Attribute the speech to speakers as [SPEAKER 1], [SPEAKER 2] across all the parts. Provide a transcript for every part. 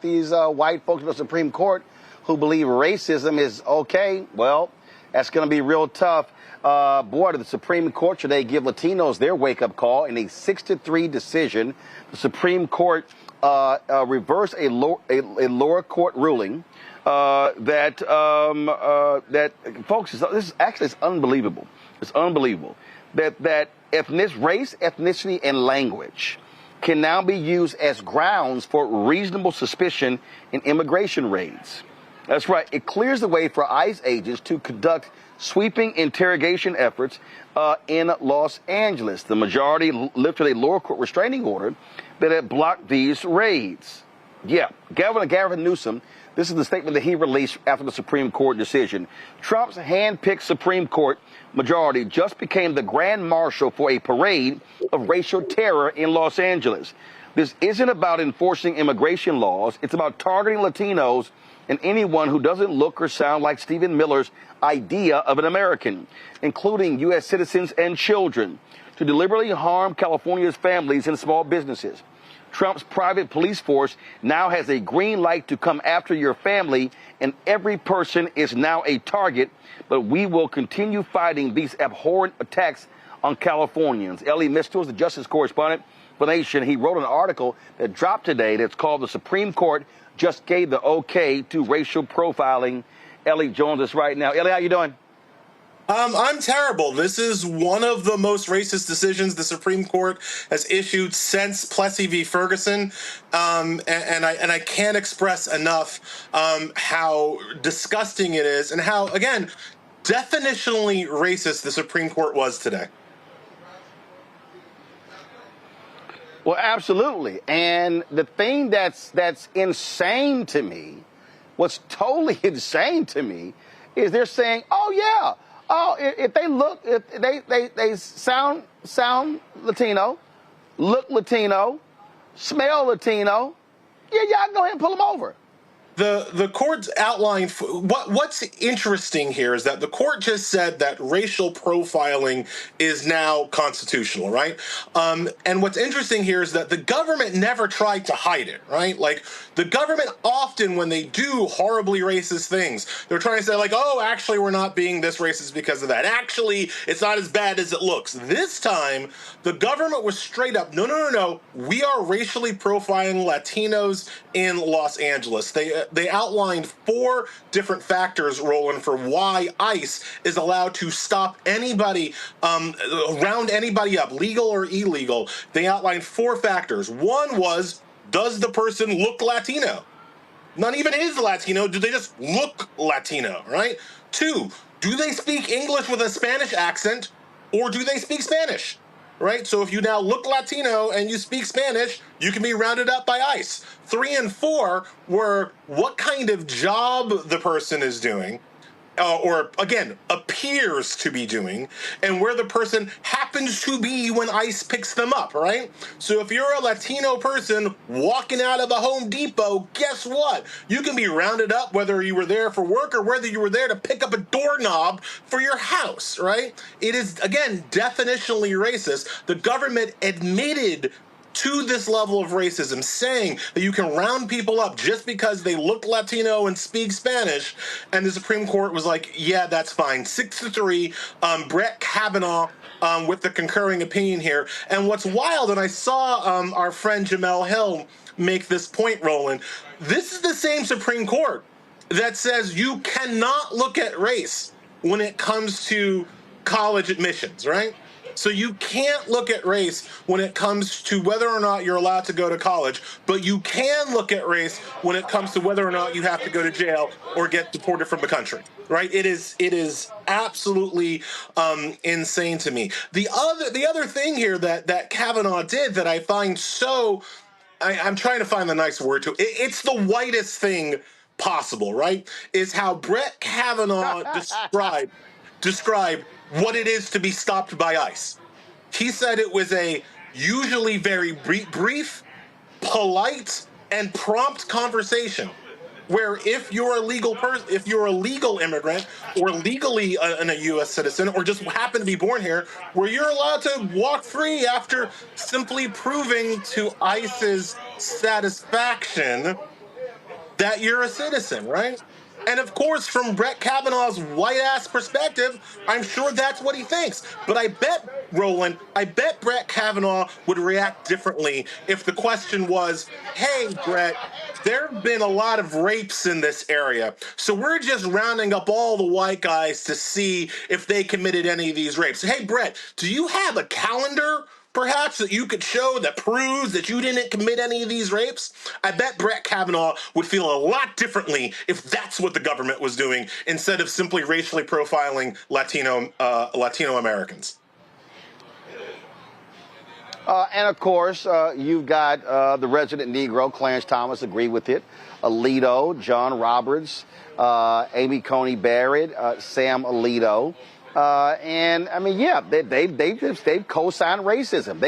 [SPEAKER 1] these white folks in the Supreme Court who believe racism is okay, well, that's going to be real tough. Boy, the Supreme Court today give Latinos their wake-up call in a 6-3 decision. The Supreme Court reversed a lower court ruling that folks, this is actually it's unbelievable. It's unbelievable that race, ethnicity, and language can now be used as grounds for reasonable suspicion in immigration raids. That's right. It clears the way for ICE agents to conduct sweeping interrogation efforts in Los Angeles. The majority lifted a lower court restraining order that had blocked these raids. Yeah, Governor Gavin Newsom, this is the statement that he released after the Supreme Court decision. Trump's hand-picked Supreme Court majority just became the grand marshal for a parade of racial terror in Los Angeles. This isn't about enforcing immigration laws. It's about targeting Latinos and anyone who doesn't look or sound like Stephen Miller's idea of an American, including U.S. citizens and children, to deliberately harm California's families and small businesses. Trump's private police force now has a green light to come after your family, and every person is now a target. But we will continue fighting these abhorrent attacks on Californians. Ellie Mystal is the justice correspondent for The Nation. He wrote an article that dropped today that's called "The Supreme Court Just Gave the Okay to Racial Profiling." Ellie joins us right now. Ellie, how you doing?
[SPEAKER 2] I'm terrible. This is one of the most racist decisions the Supreme Court has issued since Plessy v. Ferguson, and I can't express enough how disgusting it is and how, again, definitionally racist the Supreme Court was today.
[SPEAKER 1] Well, absolutely. And the thing that's insane to me, what's totally insane to me, is they're saying, oh, yeah. Oh, if they look, if they sound Latino, look Latino, smell Latino, yeah, y'all go ahead and pull them over.
[SPEAKER 2] The court's outlined what's interesting here is that the court just said that racial profiling is now constitutional, right? And what's interesting here is that the government never tried to hide it, right? Like the government often, when they do horribly racist things, they're trying to say like, oh, actually, we're not being this racist because of that. Actually, it's not as bad as it looks. This time, the government was straight up, no. We are racially profiling Latinos in Los Angeles. They outlined 4 different factors, Roland, for why ICE is allowed to stop anybody, round anybody up, legal or illegal. They outlined 4 factors. One was, does the person look Latino? Not even is Latino. Do they just look Latino, right? 2, do they speak English with a Spanish accent, or do they speak Spanish? Right? So if you now look Latino and you speak Spanish, you can be rounded up by ICE. 3 and 4 were what kind of job the person is doing, or again, appears to be doing, and where the person happens to be when ICE picks them up, right? So if you're a Latino person walking out of a Home Depot, guess what? You can be rounded up whether you were there for work or whether you were there to pick up a doorknob for your house, right? It is, again, definitionally racist. The government admitted to this level of racism, saying that you can round people up just because they look Latino and speak Spanish, and the Supreme Court was like, yeah, that's fine. 6-3, Brett Kavanaugh with the concurring opinion here. And what's wild, and I saw our friend Jamel Hill make this point, Roland, this is the same Supreme Court that says you cannot look at race when it comes to college admissions, right? So you can't look at race when it comes to whether or not you're allowed to go to college, but you can look at race when it comes to whether or not you have to go to jail or get deported from the country, right? It is absolutely insane to me. The other thing here that Kavanaugh did that I find so, I'm trying to find the nice word to it. It's the whitest thing possible, right? Is how Brett Kavanaugh described what it is to be stopped by ICE. He said it was a usually very brief, polite, and prompt conversation where if you're a legal person, if you're a legal immigrant or legally a U.S. citizen or just happen to be born here, where you're allowed to walk free after simply proving to ICE's satisfaction that you're a citizen, right? And of course, from Brett Kavanaugh's white-ass perspective, I'm sure that's what he thinks. But I bet, Roland, I bet Brett Kavanaugh would react differently if the question was, hey, Brett, there have been a lot of rapes in this area, so we're just rounding up all the white guys to see if they committed any of these rapes. Hey, Brett, do you have a calendar perhaps that you could show that proves that you didn't commit any of these rapes? I bet Brett Kavanaugh would feel a lot differently if that's what the government was doing instead of simply racially profiling Latino Americans.
[SPEAKER 1] And of course, you've got the resident Negro, Clarence Thomas, agree with it. Alito, John Roberts, Amy Coney Barrett, Sam Alito. And I mean, yeah, they've co-signed racism.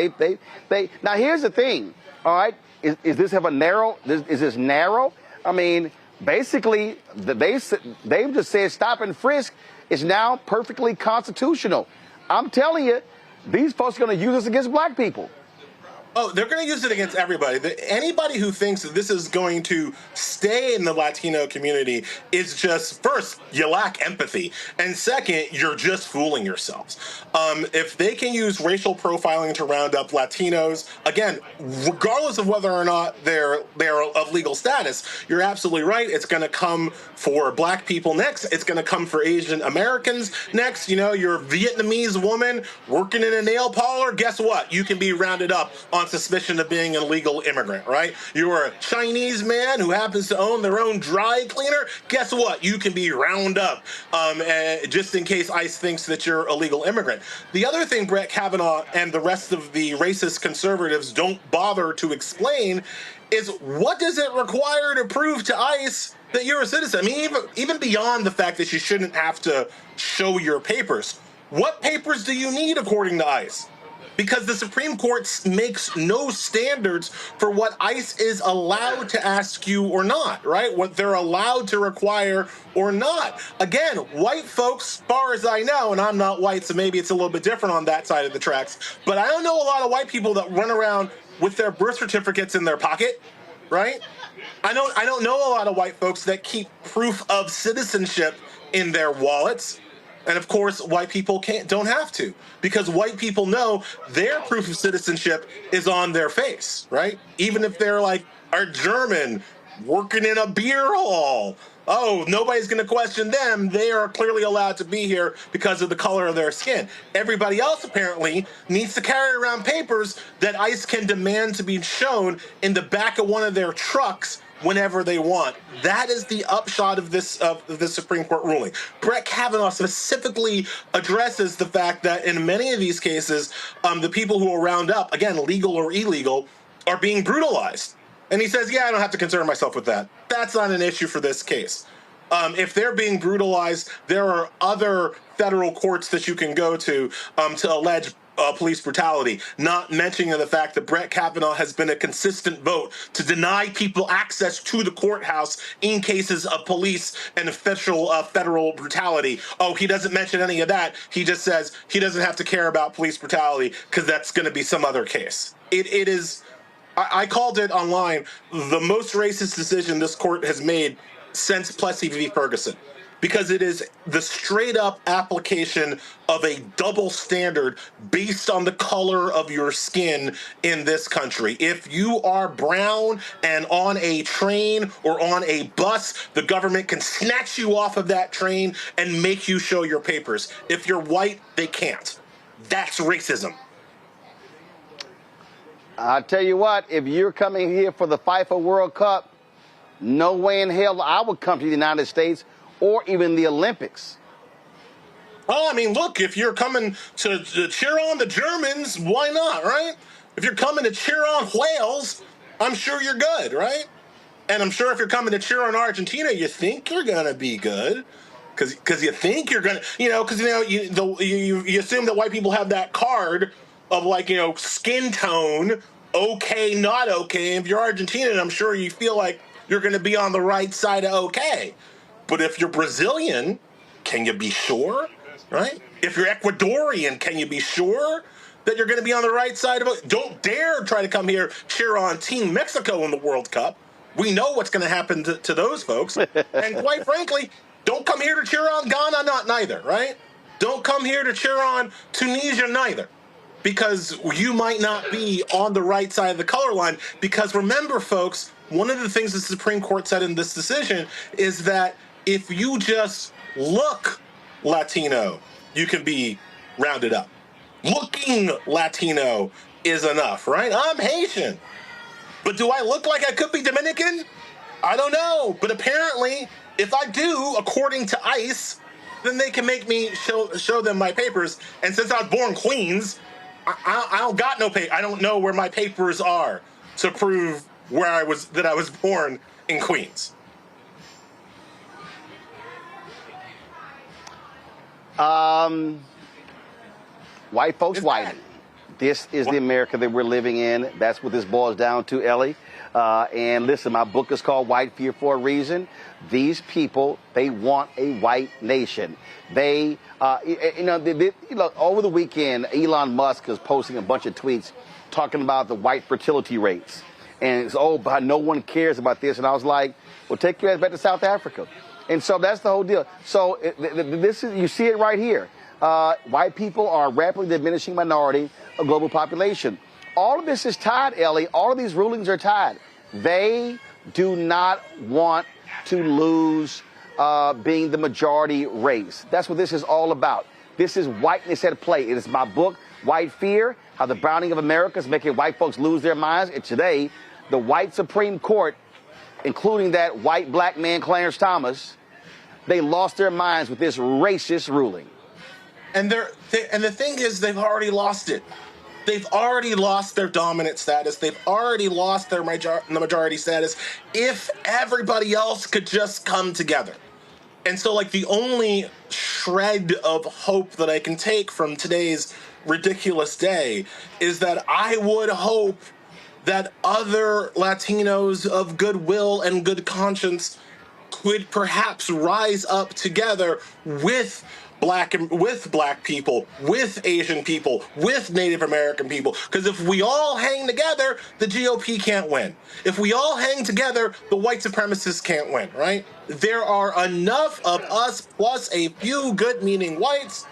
[SPEAKER 1] They now here's the thing. All right, is this have a narrow? Is this narrow? I mean, basically, they've just said stop and frisk is now perfectly constitutional. I'm telling you, these folks are going to use this against black people.
[SPEAKER 2] Oh, they're going to use it against everybody. Anybody who thinks that this is going to stay in the Latino community is just, first, you lack empathy, and second, you're just fooling yourselves. If they can use racial profiling to round up Latinos, again, regardless of whether or not they're of legal status, you're absolutely right. It's going to come for black people next. It's going to come for Asian Americans next. You know, you're a Vietnamese woman working in a nail parlor. Guess what? You can be rounded up on suspicion of being an illegal immigrant, right? You're a Chinese man who happens to own their own dry cleaner. Guess what? You can be rounded up just in case ICE thinks that you're a legal immigrant. The other thing Brett Kavanaugh and the rest of the racist conservatives don't bother to explain is, what does it require to prove to ICE that you're a citizen? I mean, even beyond the fact that you shouldn't have to show your papers, what papers do you need according to ICE? Because the Supreme Court makes no standards for what ICE is allowed to ask you or not, right? What they're allowed to require or not. Again, white folks, as far as I know, and I'm not white, so maybe it's a little bit different on that side of the tracks, but I don't know a lot of white people that run around with their birth certificates in their pocket, right? I don't know a lot of white folks that keep proof of citizenship in their wallets. And of course, white people don't have to, because white people know their proof of citizenship is on their face, right? Even if they're like a German working in a beer hall. Oh, nobody's going to question them. They are clearly allowed to be here because of the color of their skin. Everybody else apparently needs to carry around papers that ICE can demand to be shown in the back of one of their trucks whenever they want. That is the upshot of this Supreme Court ruling. Brett Kavanaugh specifically addresses the fact that in many of these cases, the people who are round up, again, legal or illegal, are being brutalized. And he says, yeah, I don't have to concern myself with that. That's not an issue for this case. If they're being brutalized, there are other federal courts that you can go to allege police brutality, not mentioning the fact that Brett Kavanaugh has been a consistent vote to deny people access to the courthouse in cases of police and official federal brutality. Oh, he doesn't mention any of that. He just says he doesn't have to care about police brutality because that's going to be some other case. It is, I called it online, the most racist decision this court has made since Plessy v. Ferguson, because it is the straight-up application of a double standard based on the color of your skin in this country. If you are brown and on a train or on a bus, the government can snatch you off of that train and make you show your papers. If you're white, they can't. That's racism.
[SPEAKER 1] I tell you what, if you're coming here for the FIFA World Cup, no way in hell I would come to the United States or even the Olympics.
[SPEAKER 2] Well, I mean, look, if you're coming to cheer on the Germans, why not, right? If you're coming to cheer on Wales, I'm sure you're good, right? And I'm sure if you're coming to cheer on Argentina, you think you're going to be good. Because you think you're going to, because, you assume that white people have that card of, like, skin tone, okay, not okay. If you're Argentinian, I'm sure you feel like you're going to be on the right side of okay. But if you're Brazilian, can you be sure, right? If you're Ecuadorian, can you be sure that you're going to be on the right side of it? Don't dare try to come here cheer on Team Mexico in the World Cup. We know what's going to happen to those folks. And quite frankly, don't come here to cheer on Ghana, not neither, right? Don't come here to cheer on Tunisia, neither. Because you might not be on the right side of the color line. Because remember, folks, one of the things the Supreme Court said in this decision is that if you just look Latino, you can be rounded up. Looking Latino is enough, right? I'm Haitian. But do I look like I could be Dominican? I don't know. But apparently, if I do, according to ICE, then they can make me show them my papers. And since I was born in Queens, I don't got no paper. I don't know where my papers are to prove that I was born in Queens.
[SPEAKER 1] White folks whining. This is the America that we're living in. That's what this boils down to, Ellie. And listen, my book is called White Fear for a reason. These people, they want a white nation. They, over the weekend, Elon Musk is posting a bunch of tweets talking about the white fertility rates. And it's, but no one cares about this. And I was like, well, take your ass back to South Africa. And so that's the whole deal. So this is, you see it right here. White people are a rapidly diminishing minority of global population. All of this is tied, Ellie. All of these rulings are tied. They do not want to lose being the majority race. That's what this is all about. This is whiteness at play. It is my book, White Fear, How the Browning of America is Making White Folks Lose Their Minds. And today, the white Supreme Court, including that white black man, Clarence Thomas, they lost their minds with this racist ruling.
[SPEAKER 2] And the thing is, they've already lost it. They've already lost their dominant status. They've already lost their majority status. If everybody else could just come together. And so, like, the only shred of hope that I can take from today's ridiculous day is that I would hope that other Latinos of goodwill and good conscience could perhaps rise up together with black people, with Asian people, with Native American people. Because if we all hang together, the GOP can't win. If we all hang together, the white supremacists can't win, right? There are enough of us plus a few good-meaning whites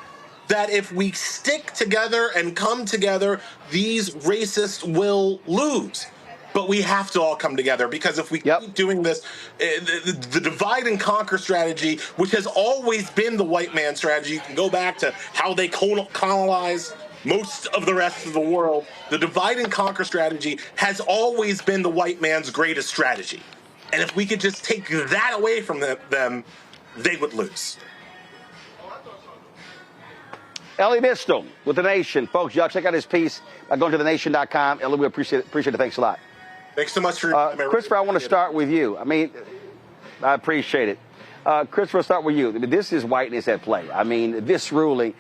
[SPEAKER 2] that if we stick together and come together, these racists will lose. But we have to all come together, because if we keep doing this, the divide and conquer strategy, which has always been the white man strategy, you can go back to how they colonize most of the rest of the world. The divide and conquer strategy has always been the white man's greatest strategy. And if we could just take that away from them, they would lose.
[SPEAKER 1] Ellie Mystal with The Nation. Folks, y'all check out his piece by going to thenation.com. Ellie, we appreciate it. Thanks a lot.
[SPEAKER 2] Thanks so much for your time.
[SPEAKER 1] Christopher, I want to start with you. I mean, I appreciate it. Christopher, I'll start with you. This is whiteness at play. I mean, this ruling,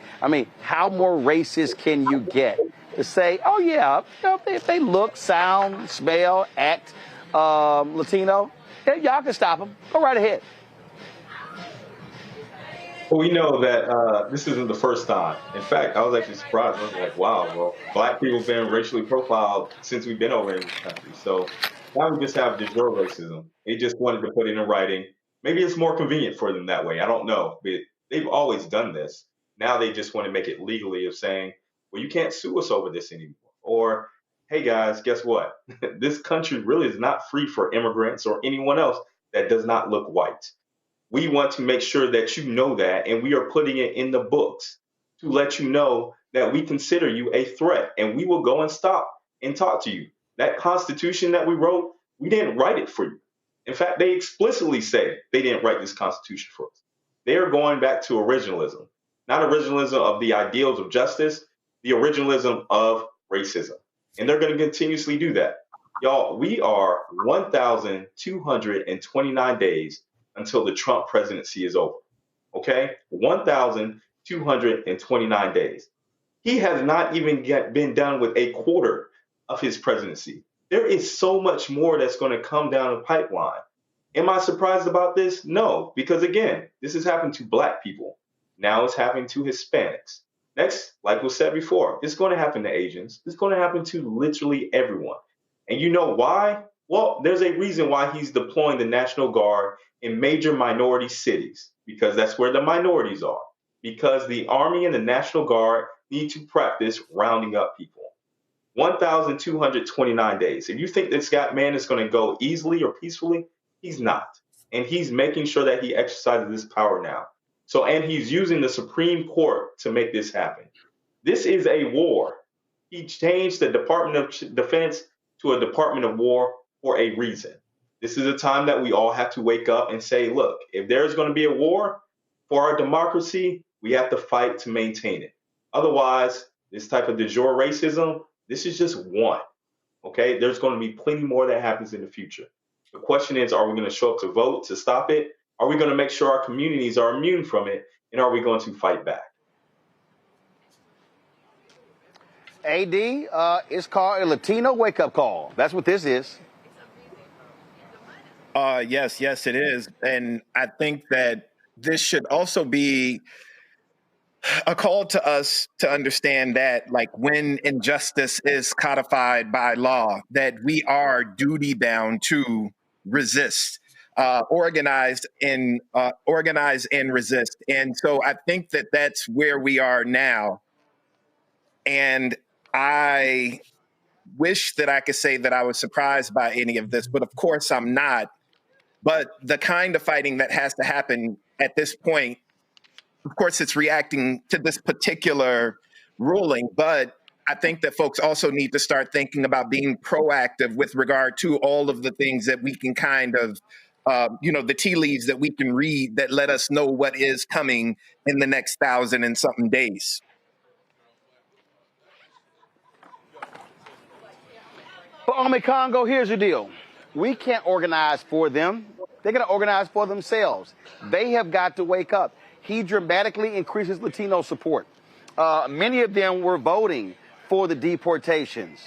[SPEAKER 1] how more racist can you get to say, oh, yeah, if they look, sound, smell, act Latino, y'all can stop them. Go right ahead.
[SPEAKER 3] Well, we know that this isn't the first time. In fact, I was actually surprised. I was like, wow, well, black people have been racially profiled since we've been over in this country. So now we just have de jure racism. They just wanted to put it in writing. Maybe it's more convenient for them that way. I don't know. But they've always done this. Now they just want to make it legally of saying, well, you can't sue us over this anymore. Or, hey, guys, guess what? This country really is not free for immigrants or anyone else that does not look white. We want to make sure that you know that, and we are putting it in the books to let you know that we consider you a threat, and we will go and stop and talk to you. That Constitution that we wrote, we didn't write it for you. In fact, they explicitly say they didn't write this Constitution for us. They are going back to originalism, not originalism of the ideals of justice, the originalism of racism. And they're going to continuously do that. Y'all, we are 1,229 days until the Trump presidency is over. Okay? 1,229 days. He has not even been done with a quarter of his presidency. There is so much more that's going to come down the pipeline. Am I surprised about this? No, because again, this has happened to black people. Now it's happening to Hispanics. Next, like was said before, it's going to happen to Asians. It's going to happen to literally everyone. And you know why? Well, there's a reason why he's deploying the National Guard in major minority cities, because that's where the minorities are. Because the Army and the National Guard need to practice rounding up people. 1,229 days. If you think this man is going to go easily or peacefully, he's not. And he's making sure that he exercises this power now. So, and he's using the Supreme Court to make this happen. This is a war. He changed the Department of Defense to a Department of War for a reason. This is a time that we all have to wake up and say, look, if there's going to be a war for our democracy, we have to fight to maintain it. Otherwise, this type of de jure racism, this is just one. Okay, there's going to be plenty more that happens in the future. The question is, are we going to show up to vote to stop it? Are we going to make sure our communities are immune from it? And are we going to fight back?
[SPEAKER 1] AD, it's called a Latino wake-up call. That's what this is.
[SPEAKER 4] Yes, it is. And I think that this should also be a call to us to understand that, like, when injustice is codified by law, that we are duty bound to resist, organize and resist. And so I think that that's where we are now. And I wish that I could say that I was surprised by any of this, but of course I'm not. But the kind of fighting that has to happen at this point, of course, it's reacting to this particular ruling, but I think that folks also need to start thinking about being proactive with regard to all of the things that we can kind of, the tea leaves that we can read that let us know what is coming in the next 1,000 and something days.
[SPEAKER 1] But Army Congo, here's the deal. We can't organize for them. They're going to organize for themselves. They have got to wake up. He dramatically increases Latino support. Many of them were voting for the deportations.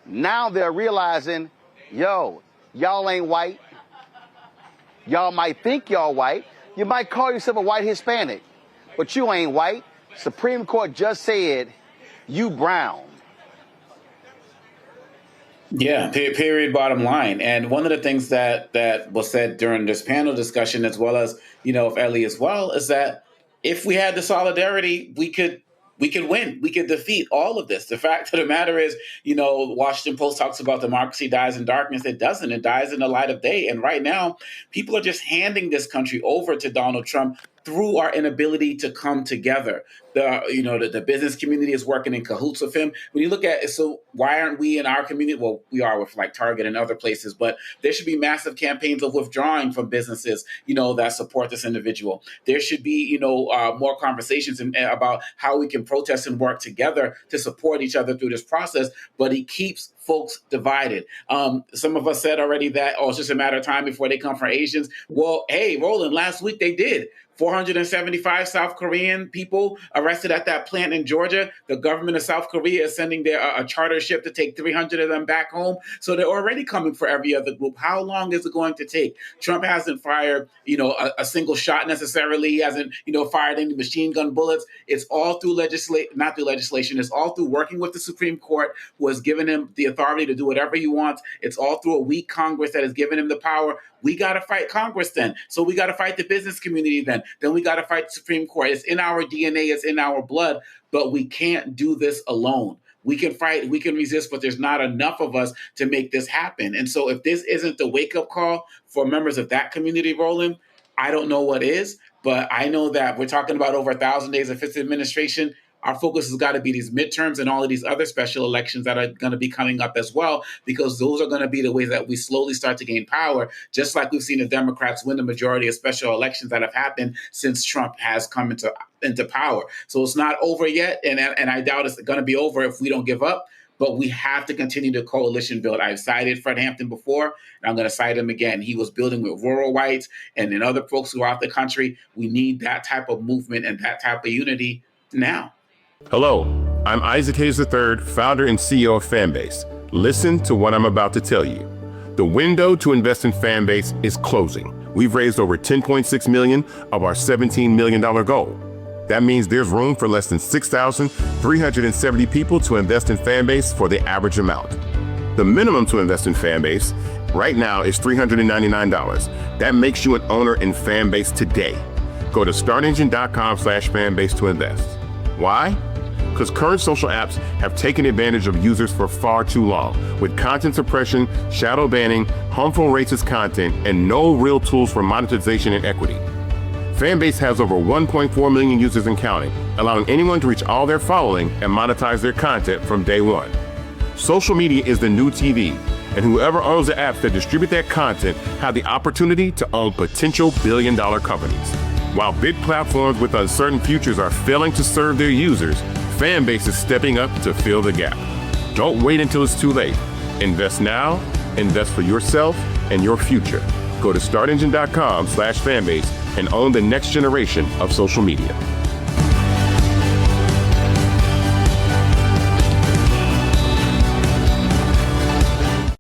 [SPEAKER 1] Now they're realizing, y'all ain't white. Y'all might think y'all white. You might call yourself a white Hispanic, but you ain't white. Supreme Court just said you brown.
[SPEAKER 5] Yeah, period, bottom line. And one of the things that was said during this panel discussion, as well as, of Ellie as well, is that if we had the solidarity, we could win. We could defeat all of this. The fact of the matter is, Washington Post talks about democracy dies in darkness. It doesn't. It dies in the light of day. And right now, people are just handing this country over to Donald Trump through our inability to come together. The business community is working in cahoots with him. When you look at it, so why aren't we in our community? Well, we are with like Target and other places, but there should be massive campaigns of withdrawing from businesses, that support this individual. There should be, more conversations about how we can protest and work together to support each other through this process. But he keeps folks divided. Some of us said already that, it's just a matter of time before they come for Asians. Well, hey, Roland, last week they did. 475 South Korean people arrested at that plant in Georgia. The government of South Korea is sending a charter ship to take 300 of them back home. So they're already coming for every other group. How long is it going to take? Trump hasn't fired, a single shot necessarily. He hasn't, fired any machine gun bullets. It's all through not through legislation. It's all through working with the Supreme Court, who has given him the authority to do whatever he wants. It's all through a weak Congress that has given him the power. We got to fight Congress then. So we got to fight the business community then. Then we got to fight the Supreme Court. It's in our DNA. It's in our blood. But we can't do this alone. We can fight. We can resist. But there's not enough of us to make this happen. And so if this isn't the wake-up call for members of that community, Roland, I don't know what is. But I know that we're talking about over 1,000 days of his administration. Our focus has got to be these midterms and all of these other special elections that are going to be coming up as well, because those are going to be the ways that we slowly start to gain power, just like we've seen the Democrats win the majority of special elections that have happened since Trump has come into power. So it's not over yet, and I doubt it's going to be over if we don't give up. But we have to continue to coalition build. I've cited Fred Hampton before, and I'm going to cite him again. He was building with rural whites and then other folks throughout the country. We need that type of movement and that type of unity now.
[SPEAKER 6] Hello, I'm Isaac Hayes III, founder and CEO of Fanbase. Listen to what I'm about to tell you. The window to invest in Fanbase is closing. We've raised over $10.6 million of our $17 million goal. That means there's room for less than 6,370 people to invest in Fanbase for the average amount. The minimum to invest in Fanbase Right now, it's $399. That makes you an owner in Fanbase today. Go to startengine.com/fanbase to invest. Why? Because current social apps have taken advantage of users for far too long, with content suppression, shadow banning, harmful racist content, and no real tools for monetization and equity. Fanbase has over 1.4 million users and counting, allowing anyone to reach all their following and monetize their content from day one. Social media is the new TV, and whoever owns the apps that distribute that content have the opportunity to own potential billion-dollar companies. While big platforms with uncertain futures are failing to serve their users, Fanbase is stepping up to fill the gap. Don't wait until it's too late. Invest now, invest for yourself and your future. Go to startengine.com/fanbase and own the next generation of social media.